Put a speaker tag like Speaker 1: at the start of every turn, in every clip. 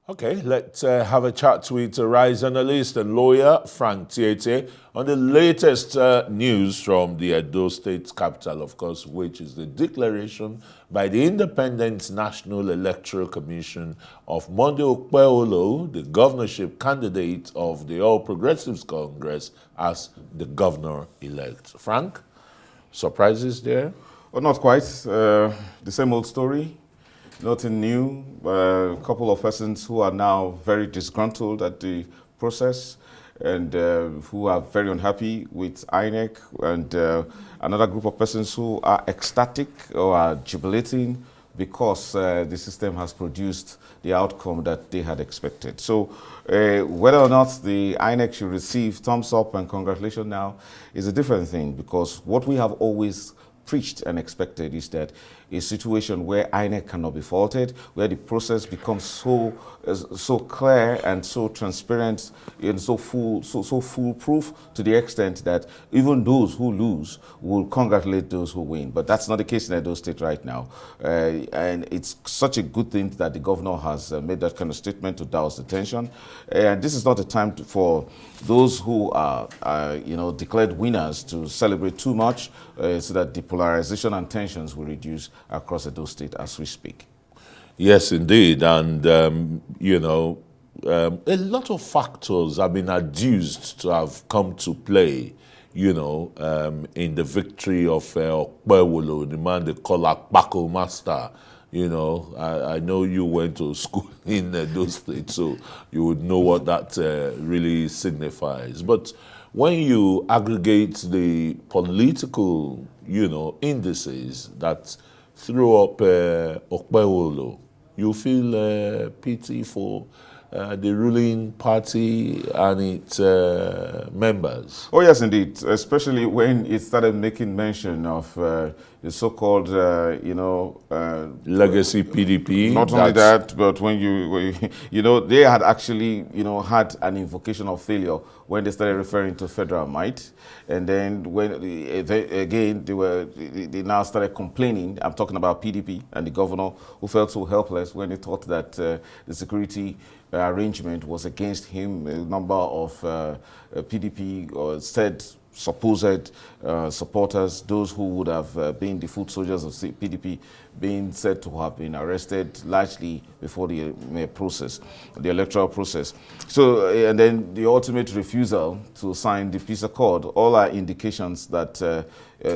Speaker 1: Okay, let's have a chat with Rise analyst and lawyer Frank Tietie on the latest news from the Edo State capital, of course, which is the declaration by the Independent National Electoral Commission of Monday Okpebholo, the governorship candidate of the All Progressives Congress, as the governor-elect. Frank, surprises there?
Speaker 2: Well, not quite. The same old story. Nothing new. A couple of persons who are now very disgruntled at the process and who are very unhappy with INEC, and another group of persons who are ecstatic or are jubilating because the system has produced the outcome that they had expected. So whether or not the INEC should receive thumbs up and congratulations now is a different thing, because what we have always preached and expected is that a situation where INEC cannot be faulted, where the process becomes so clear and so transparent and so foolproof to the extent that even those who lose will congratulate those who win. But that's not the case in Edo State right now. And it's such a good thing that the governor has made that kind of statement to douse the tension. And this is not a time for those who are declared winners to celebrate too much, so that the polarization and tensions will reduce across Edo State as we speak.
Speaker 1: Yes, indeed. And, a lot of factors have been adduced to have come to play, in the victory of Okpebholo, the man they call Akpako Master. I know you went to school in those states, so you would know what that really signifies. But when you aggregate the political, indices that threw up Okpebholo, you feel pity for the ruling party and its members?
Speaker 2: Oh, yes, indeed, especially when it started making mention of the so-called,
Speaker 1: legacy PDP.
Speaker 2: Not only that, but when they had actually, had an invocation of failure when they started referring to federal might. And then when, they now started complaining. I'm talking about PDP and the governor, who felt so helpless when he thought that the security arrangement was against him. A number of PDP said supposed supporters, those who would have been the foot soldiers of PDP, being said to have been arrested largely before the electoral process. So, and then the ultimate refusal to sign the peace accord, all are indications that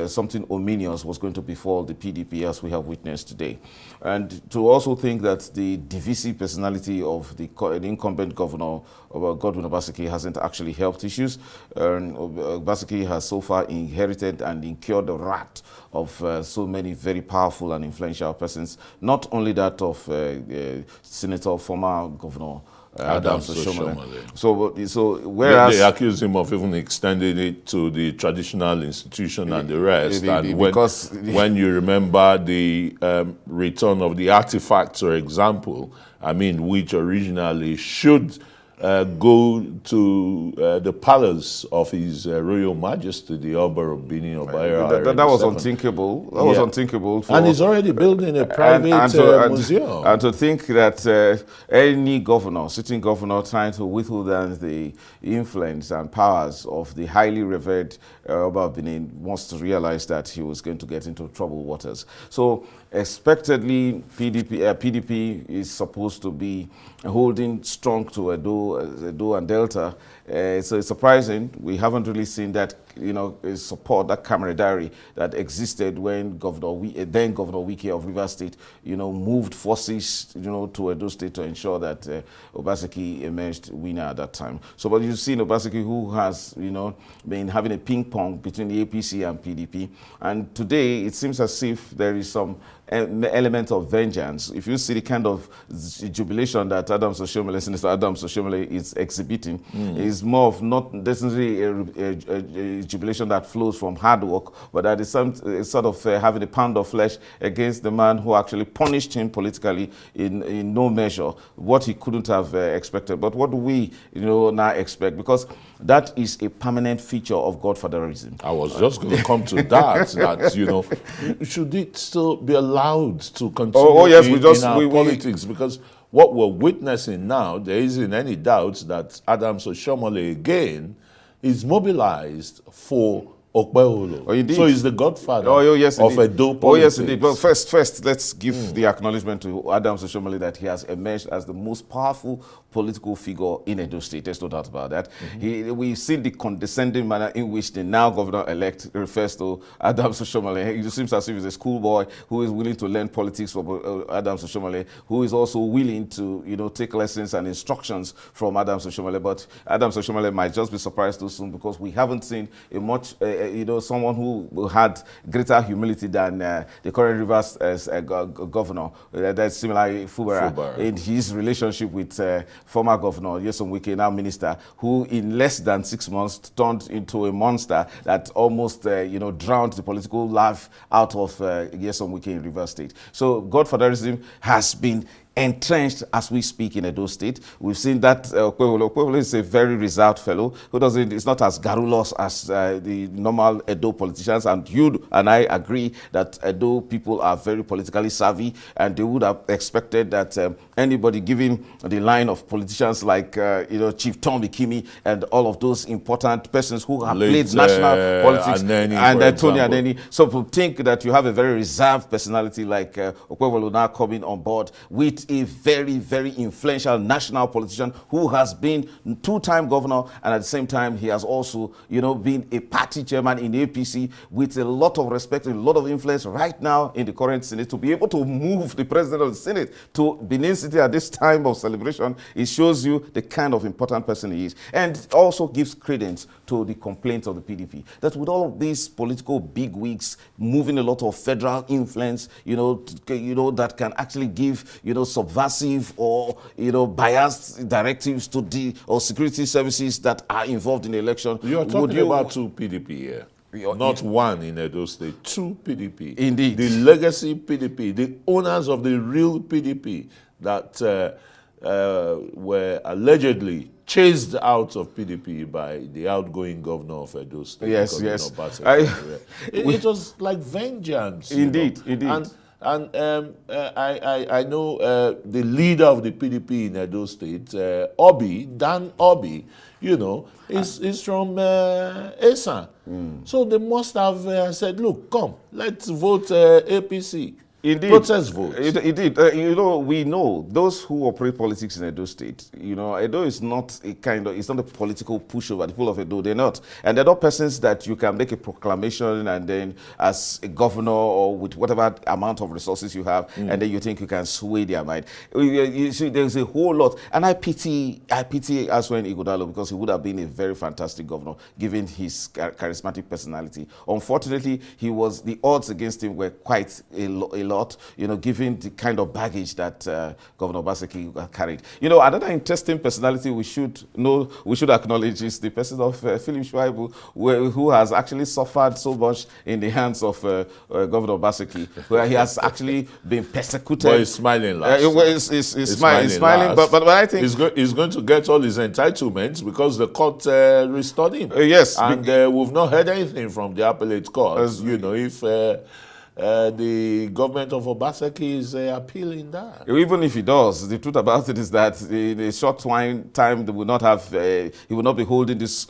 Speaker 2: something ominous was going to befall the PDP, as we have witnessed today. And to also think that the divisive personality of the incumbent governor, Obaseki, hasn't actually helped issues. Obaseki has so far inherited and incurred the wrath of so many very powerful and influential persons, not only that of former Governor Oshiomhole. So whereas
Speaker 1: they accuse him of even extending it to the traditional institution and the rest. When you remember the return of the artifacts, for example, which originally should go to the palace of His Royal Majesty, the Oba of Benin Obaira.
Speaker 2: That was unthinkable. That was unthinkable.
Speaker 1: And he's already building a private museum.
Speaker 2: And to think that any governor, sitting governor, trying to withhold the influence and powers of the highly revered Oba of Benin, wants to realize that he was going to get into troubled waters. So expectedly, PDP is supposed to be holding strong to Edo and Delta. So it's surprising. We haven't really seen that, support, that camaraderie that existed when then Governor Wike of Rivers State, moved forces, to Edo State to ensure that Obaseki emerged winner at that time. So, but you've seen Obaseki, who has, been having a ping pong between the APC and PDP. And today, it seems as if there is some element of vengeance. If you see the kind of jubilation that Senator Adams Oshiomhole is exhibiting, is more of not necessarily a jubilation that flows from hard work, but that is sort of having a pound of flesh against the man who actually punished him politically in no measure, what he couldn't have expected. But what do we now expect? Because that is a permanent feature of godfatherism.
Speaker 1: I was just going to come to that, should it still be allowed to continue in our politics? Because what we're witnessing now, there isn't any doubt that Adams Oshiomhole again is mobilized for Okpebholo.
Speaker 2: Oh, indeed.
Speaker 1: So he's the godfather
Speaker 2: yes,
Speaker 1: of
Speaker 2: indeed.
Speaker 1: Edo politics.
Speaker 2: Oh, yes, indeed. But first, let's give the acknowledgement to Adams Oshiomhole that he has emerged as the most powerful political figure in Edo State. There's no doubt about that. We've seen the condescending manner in which the now governor-elect refers to Adams Oshiomhole. It seems as if he's a schoolboy who is willing to learn politics from Adams Oshiomhole, who is also willing to, take lessons and instructions from Adams Oshiomhole. But Adams Oshiomhole might just be surprised too soon because we haven't seen a much, someone who had greater humility than the current Rivers governor. That's similarly Fubara in his relationship with former governor Nyesom Wike, now minister, who in less than 6 months turned into a monster that almost drowned the political life out of Nyesom Wike in Rivers State. So godfatherism has been entrenched as we speak in Edo State. We've seen that Okpebholo is a very reserved fellow who it's not as garrulous as the normal Edo politicians. And you and I agree that Edo people are very politically savvy, and they would have expected that anybody given the line of politicians like Chief Tom Ikimi and all of those important persons who have played national politics and Tony Adeni. So to think that you have a very reserved personality like Okpebholo now coming on board with a very, very influential national politician who has been two-time governor, and at the same time he has also, been a party chairman in the APC with a lot of respect and a lot of influence right now in the current Senate. To be able to move the president of the Senate to Benin City at this time of celebration, it shows you the kind of important person he is, and also gives credence to the complaints of the PDP that with all of these political bigwigs moving a lot of federal influence, that can actually give, subversive or biased directives to the security services that are involved in the election.
Speaker 1: You are talking about two PDP here. Not one in Edo State, two PDP.
Speaker 2: Indeed.
Speaker 1: The legacy PDP, the owners of the real PDP that were allegedly chased out of PDP by the outgoing governor of Edo State.
Speaker 2: Yes.
Speaker 1: Obaseki. It was like vengeance.
Speaker 2: Indeed.
Speaker 1: And I know the leader of the PDP in Edo State, Dan Obi, is from Esan. So they must have said, look, come, let's vote APC.
Speaker 2: Indeed.
Speaker 1: Protest votes.
Speaker 2: Indeed. We know those who operate politics in Edo State, Edo is not it's not a political pushover. The people of Edo, they're not. And they're not persons that you can make a proclamation and then as a governor or with whatever amount of resources you have, and then you think you can sway their mind. You see, there's a whole lot. And I pity Asue Ighodalo because he would have been a very fantastic governor given his charismatic personality. Unfortunately, the odds against him were quite a lot, given the kind of baggage that Governor Obaseki carried. Another interesting personality we should acknowledge is the person of Philip Shaibu, who has actually suffered so much in the hands of Governor Obaseki, where he has actually been persecuted.
Speaker 1: Well, he's smiling last.
Speaker 2: He's smiling, but I think
Speaker 1: he's going to get all his entitlements because the court restored him.
Speaker 2: Yes,
Speaker 1: and we've not heard anything from the appellate court. If the government of Obaseki is appealing that.
Speaker 2: Even if he does, the truth about it is that in a short time they will not have, he will not be holding this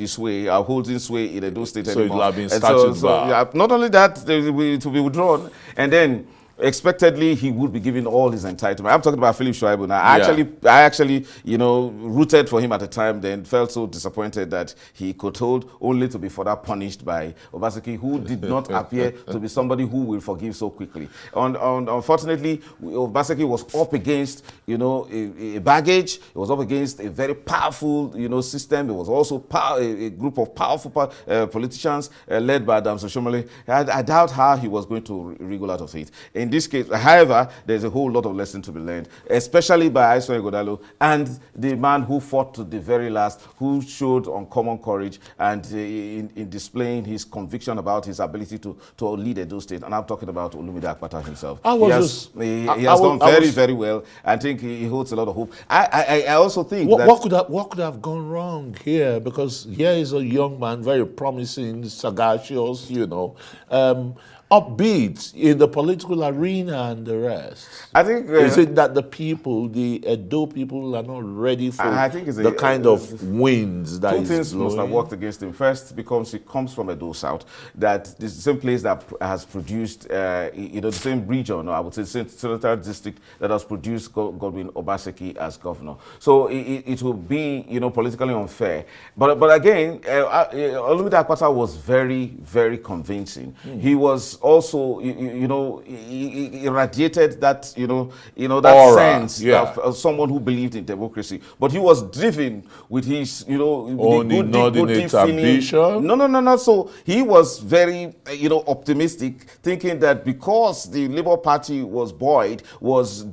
Speaker 2: sway, holding sway in Edo State anymore.
Speaker 1: So it will have been statute
Speaker 2: not only that, it will be withdrawn, and then expectedly he would be given all his entitlement. I'm talking about Philip Shaibu now. I actually, rooted for him at the time, then felt so disappointed that he could hold only to be further punished by Obaseki, who did not appear to be somebody who will forgive so quickly. Unfortunately, Obaseki was up against, a baggage. It was up against a very powerful, system. It was also a group of powerful politicians led by Adams Oshiomhole. I doubt how he was going to wriggle out of it. In this case, however, there's a whole lot of lesson to be learned, especially by Asue Ighodalo and the man who fought to the very last, who showed uncommon courage and in displaying his conviction about his ability to lead Edo State. And I'm talking about Olumide Akpata himself. He has done very well. I think he holds a lot of hope. I also think
Speaker 1: what could have gone wrong here, because here is a young man, very promising, sagacious, upbeat in the political arena and the rest?
Speaker 2: I think
Speaker 1: is it that the people, the Edo people, are not ready for
Speaker 2: I think it's
Speaker 1: the kind of winds that
Speaker 2: two
Speaker 1: is
Speaker 2: things
Speaker 1: blowing?
Speaker 2: must have worked against him. First, because he comes from Edo South, that this is the same place that has produced, the same region, or I would say same senatorial district that has produced Godwin Obaseki as governor. So it will be, politically unfair. But again, Olumide Akpata was very, very convincing. He was also, he irradiated that, that
Speaker 1: aura,
Speaker 2: sense
Speaker 1: yeah.
Speaker 2: of someone who believed in democracy. But he was driven with his,
Speaker 1: own inordinate ambition.
Speaker 2: No. So he was very, optimistic, thinking that because the Labour Party was buoyed, was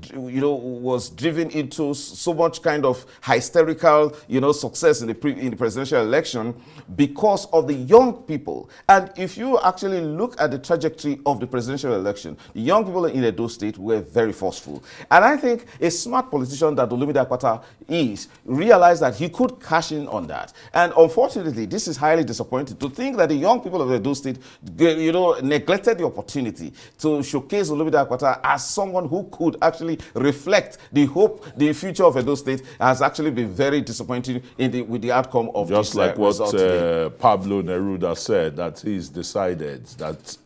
Speaker 2: driven into so much kind of hysterical, success in the presidential election because of the young people. And if you actually look at the trajectory of the presidential election, the young people in Edo State were very forceful. And I think a smart politician that Olumide Akpata is realized that he could cash in on that. And unfortunately, this is highly disappointing to think that the young people of Edo State, neglected the opportunity to showcase Olumide Akpata as someone who could actually reflect the hope, the future of Edo State has actually been very disappointing with the outcome of
Speaker 1: just
Speaker 2: this
Speaker 1: like what Pablo Neruda said, that he's decided that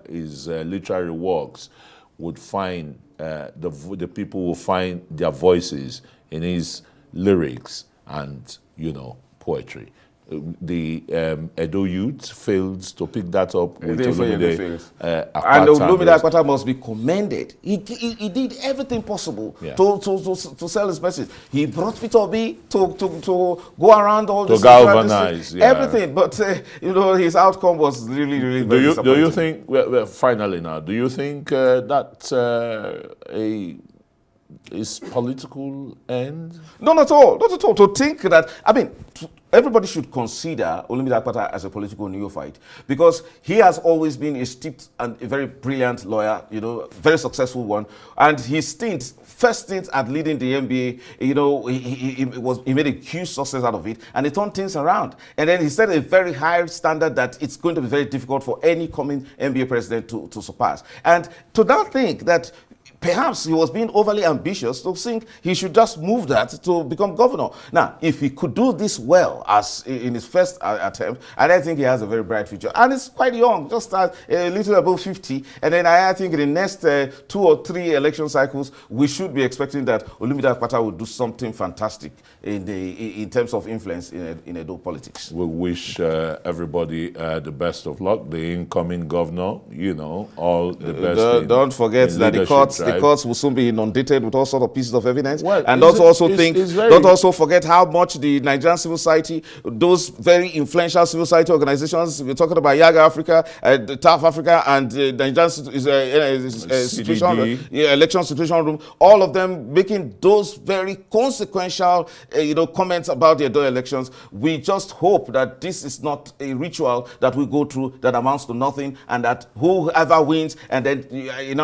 Speaker 1: his literary works would find the people will find their voices in his lyrics and poetry. The Edo youth failed to pick that up with Olumide Akpata.
Speaker 2: And Olumide Akpata must be commended. He did everything possible to sell his message. He brought Peter Obi to go around all this,
Speaker 1: to galvanize
Speaker 2: everything. But his outcome was really, really very disappointing.
Speaker 1: Do you think? Well, finally, now, do you think that is political end?
Speaker 2: No, not at all. Not at all. To think that, everybody should consider Olumide Akpata as a political neophyte because he has always been a steeped and a very brilliant lawyer, very successful one. And his first stint at leading the NBA, he made a huge success out of it, and he turned things around. And then he set a very high standard that it's going to be very difficult for any coming NBA president to surpass. And to now think that perhaps he was being overly ambitious to think he should just move that to become governor. Now, if he could do this well as in his first attempt, I don't think he has a very bright future. And it's quite young, just a little above 50. And then I think in the next 2 or 3 election cycles, we should be expecting that Olumide Akpata will do something fantastic in terms of influence in Edo politics.
Speaker 1: We wish everybody the best of luck. The incoming governor, all the best.
Speaker 2: Don't forget that the courts will soon be inundated with all sorts of pieces of evidence. Well, and don't also forget how much the Nigerian civil society, those very influential civil society organizations, we're talking about Yaga Africa, TAF Africa, and the Nigerian election situation room, all of them making those very consequential comments about the Edo elections. We just hope that this is not a ritual that we go through that amounts to nothing, and that whoever wins and then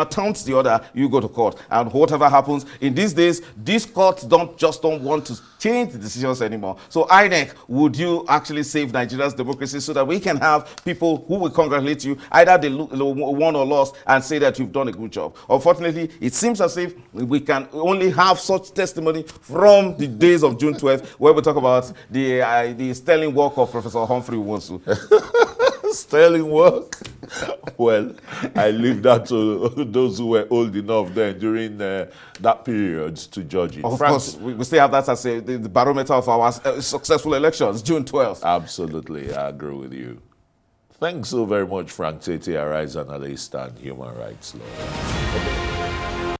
Speaker 2: taunts the other, you go to court. And whatever happens in these days, these courts don't want to change the decisions anymore. So INEC, would you actually save Nigeria's democracy so that we can have people who will congratulate you, either they won or lost, and say that you've done a good job? Unfortunately, it seems as if we can only have such testimony from the days of June 12th, where we talk about the sterling work of Professor Humphrey Wonsu.
Speaker 1: Sterling work? Well, I leave that to those who were old enough then during that period to judge it.
Speaker 2: Of course, we still have that as the barometer of our successful elections, June 12th.
Speaker 1: Absolutely, I agree with you. Thanks so very much, Frank Tietie, a rights analyst and human rights lawyer.